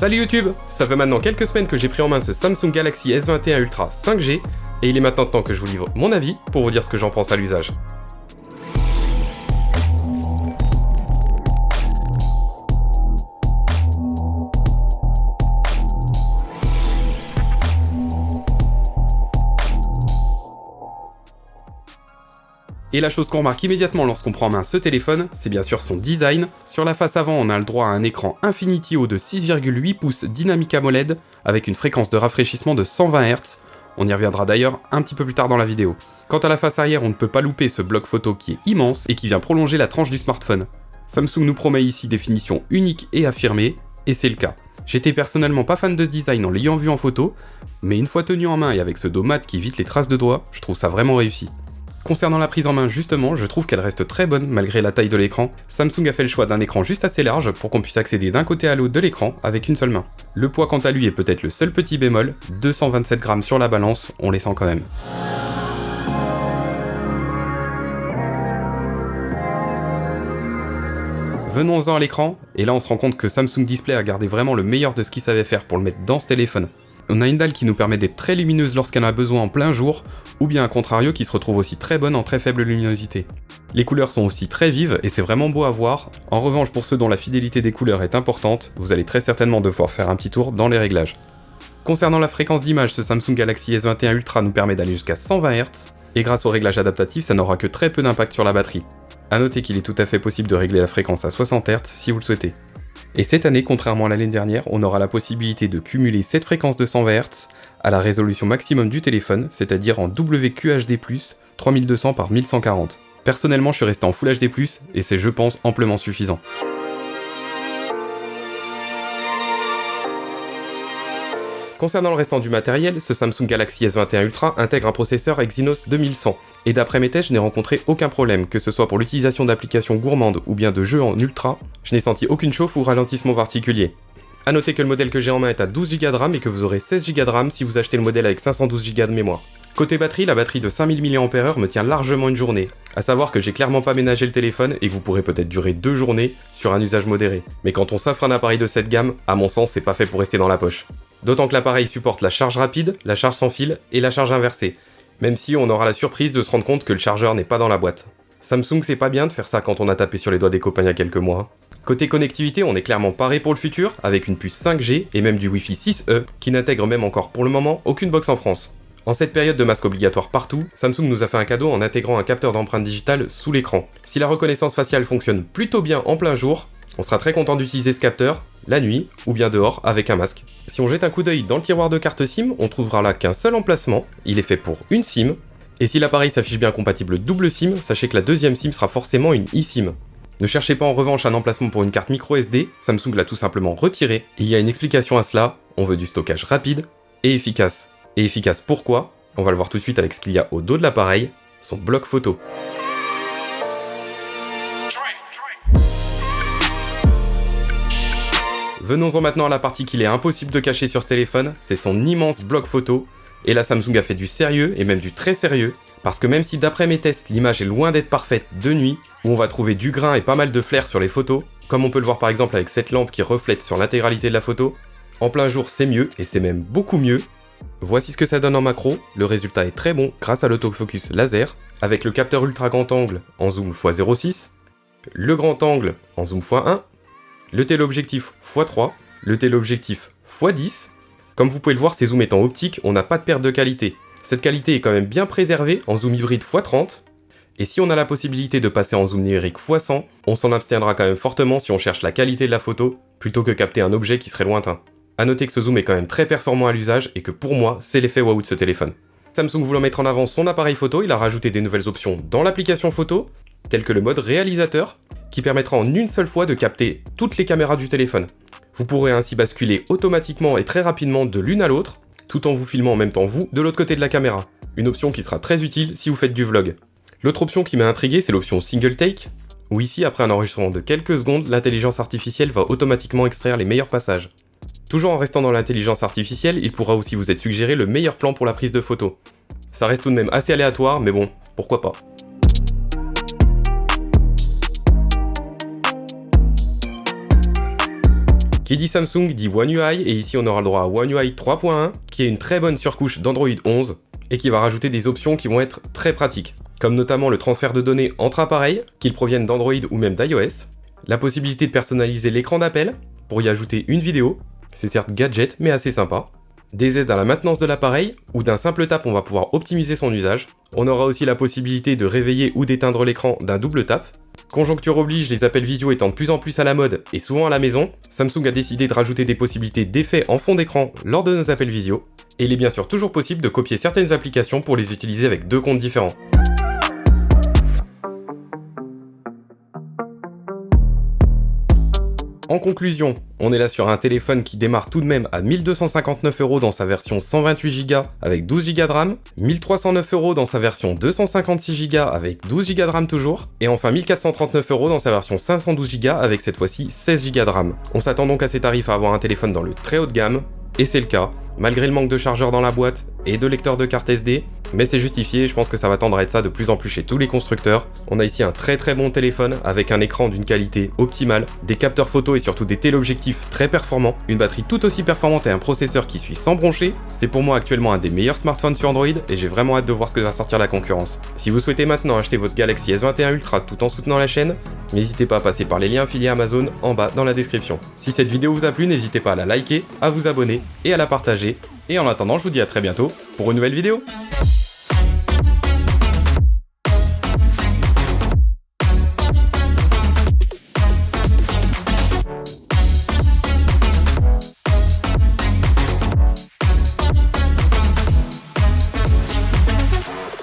Salut YouTube! Ça fait maintenant quelques semaines que j'ai pris en main ce Samsung Galaxy S21 Ultra 5G et il est maintenant temps que je vous livre mon avis pour vous dire ce que j'en pense à l'usage. Et la chose qu'on remarque immédiatement lorsqu'on prend en main ce téléphone, c'est bien sûr son design. Sur la face avant, on a le droit à un écran Infinity haut de 6,8 pouces Dynamic AMOLED avec une fréquence de rafraîchissement de 120 Hz. On y reviendra d'ailleurs un petit peu plus tard dans la vidéo. Quant à la face arrière, on ne peut pas louper ce bloc photo qui est immense et qui vient prolonger la tranche du smartphone. Samsung nous promet ici des finitions uniques et affirmées, et c'est le cas. J'étais personnellement pas fan de ce design en l'ayant vu en photo, mais une fois tenu en main et avec ce dos mat qui évite les traces de doigts, je trouve ça vraiment réussi. Concernant la prise en main justement, je trouve qu'elle reste très bonne malgré la taille de l'écran. Samsung a fait le choix d'un écran juste assez large pour qu'on puisse accéder d'un côté à l'autre de l'écran avec une seule main. Le poids quant à lui est peut-être le seul petit bémol, 227 grammes sur la balance, on les sent quand même. Venons-en à l'écran, et là on se rend compte que Samsung Display a gardé vraiment le meilleur de ce qu'il savait faire pour le mettre dans ce téléphone. On a une dalle qui nous permet d'être très lumineuse lorsqu'elle a besoin en plein jour, ou bien à contrario qui se retrouve aussi très bonne en très faible luminosité. Les couleurs sont aussi très vives et c'est vraiment beau à voir. En revanche, pour ceux dont la fidélité des couleurs est importante, vous allez très certainement devoir faire un petit tour dans les réglages. Concernant la fréquence d'image, ce Samsung Galaxy S21 Ultra nous permet d'aller jusqu'à 120 Hz, et grâce au réglage adaptatif, ça n'aura que très peu d'impact sur la batterie. A noter qu'il est tout à fait possible de régler la fréquence à 60 Hz si vous le souhaitez. Et cette année, contrairement à l'année dernière, on aura la possibilité de cumuler cette fréquence de 120 Hz à la résolution maximum du téléphone, c'est-à-dire en WQHD+, 3200 par 1140. Personnellement, je suis resté en Full HD+, et c'est, je pense, amplement suffisant. Concernant le restant du matériel, ce Samsung Galaxy S21 Ultra intègre un processeur Exynos 2100, et d'après mes tests, je n'ai rencontré aucun problème, que ce soit pour l'utilisation d'applications gourmandes ou bien de jeux en ultra, je n'ai senti aucune chauffe ou ralentissement particulier. A noter que le modèle que j'ai en main est à 12 Go de RAM et que vous aurez 16 Go de RAM si vous achetez le modèle avec 512 Go de mémoire. Côté batterie, la batterie de 5000 mAh me tient largement une journée, à savoir que j'ai clairement pas ménagé le téléphone et que vous pourrez peut-être durer 2 journées sur un usage modéré. Mais quand on s'offre un appareil de cette gamme, à mon sens c'est pas fait pour rester dans la poche. D'autant que l'appareil supporte la charge rapide, la charge sans fil et la charge inversée, même si on aura la surprise de se rendre compte que le chargeur n'est pas dans la boîte. Samsung c'est pas bien de faire ça quand on a tapé sur les doigts des copains il y a quelques mois. Côté connectivité, on est clairement paré pour le futur, avec une puce 5G et même du Wi-Fi 6E, qui n'intègre même encore pour le moment aucune box en France. En cette période de masque obligatoire partout, Samsung nous a fait un cadeau en intégrant un capteur d'empreinte digitale sous l'écran. Si la reconnaissance faciale fonctionne plutôt bien en plein jour, on sera très content d'utiliser ce capteur, la nuit, ou bien dehors, avec un masque. Si on jette un coup d'œil dans le tiroir de carte SIM, on trouvera là qu'un seul emplacement, il est fait pour une SIM, et si l'appareil s'affiche bien compatible double SIM, sachez que la deuxième SIM sera forcément une eSIM. Ne cherchez pas en revanche un emplacement pour une carte micro SD, Samsung l'a tout simplement retiré, et il y a une explication à cela, on veut du stockage rapide et efficace. Et efficace pourquoi? On va le voir tout de suite avec ce qu'il y a au dos de l'appareil, son bloc photo. Venons-en maintenant à la partie qu'il est impossible de cacher sur ce téléphone, c'est son immense bloc photo. Et là Samsung a fait du sérieux, et même du très sérieux, parce que même si d'après mes tests l'image est loin d'être parfaite de nuit, où on va trouver du grain et pas mal de flair sur les photos, comme on peut le voir par exemple avec cette lampe qui reflète sur l'intégralité de la photo, en plein jour c'est mieux, et c'est même beaucoup mieux. Voici ce que ça donne en macro, le résultat est très bon grâce à l'autofocus laser, avec le capteur ultra grand angle en zoom x 0.6, le grand angle en zoom x1, le téléobjectif x3, le téléobjectif x10. Comme vous pouvez le voir, ces zooms étant optiques, on n'a pas de perte de qualité. Cette qualité est quand même bien préservée en zoom hybride x30, et si on a la possibilité de passer en zoom numérique x100, on s'en abstiendra quand même fortement si on cherche la qualité de la photo, plutôt que capter un objet qui serait lointain. A noter que ce zoom est quand même très performant à l'usage, et que pour moi, c'est l'effet waouh de ce téléphone. Samsung voulant mettre en avant son appareil photo, il a rajouté des nouvelles options dans l'application photo, telles que le mode réalisateur, qui permettra en une seule fois de capter toutes les caméras du téléphone. Vous pourrez ainsi basculer automatiquement et très rapidement de l'une à l'autre, tout en vous filmant en même temps vous de l'autre côté de la caméra. Une option qui sera très utile si vous faites du vlog. L'autre option qui m'a intrigué, c'est l'option Single Take, où ici, après un enregistrement de quelques secondes, l'intelligence artificielle va automatiquement extraire les meilleurs passages. Toujours en restant dans l'intelligence artificielle, il pourra aussi vous être suggéré le meilleur plan pour la prise de photo. Ça reste tout de même assez aléatoire, mais bon, pourquoi pas. Qui dit Samsung dit One UI, et ici on aura le droit à One UI 3.1, qui est une très bonne surcouche d'Android 11, et qui va rajouter des options qui vont être très pratiques, comme notamment le transfert de données entre appareils, qu'ils proviennent d'Android ou même d'iOS, la possibilité de personnaliser l'écran d'appel, pour y ajouter une vidéo, c'est certes gadget mais assez sympa, des aides à la maintenance de l'appareil, où d'un simple tap on va pouvoir optimiser son usage, on aura aussi la possibilité de réveiller ou d'éteindre l'écran d'un double tap. Conjoncture oblige, les appels visio étant de plus en plus à la mode et souvent à la maison, Samsung a décidé de rajouter des possibilités d'effets en fond d'écran lors de nos appels visio, et il est bien sûr toujours possible de copier certaines applications pour les utiliser avec 2 comptes différents. En conclusion, on est là sur un téléphone qui démarre tout de même à 1259€ dans sa version 128Go avec 12Go de RAM, 1309€ dans sa version 256Go avec 12Go de RAM toujours, et enfin 1439€ dans sa version 512Go avec cette fois-ci 16Go de RAM. On s'attend donc à ces tarifs à avoir un téléphone dans le très haut de gamme, et c'est le cas, malgré le manque de chargeur dans la boîte et de lecteur de carte SD, mais c'est justifié, je pense que ça va tendre à être ça de plus en plus chez tous les constructeurs. On a ici un très bon téléphone avec un écran d'une qualité optimale, des capteurs photo et surtout des téléobjectifs très performants, une batterie tout aussi performante et un processeur qui suit sans broncher. C'est pour moi actuellement un des meilleurs smartphones sur Android et j'ai vraiment hâte de voir ce que va sortir la concurrence. Si vous souhaitez maintenant acheter votre Galaxy S21 Ultra tout en soutenant la chaîne, n'hésitez pas à passer par les liens affiliés Amazon en bas dans la description. Si cette vidéo vous a plu, n'hésitez pas à la liker, à vous abonner et à la partager. Et en attendant, je vous dis à très bientôt pour une nouvelle vidéo.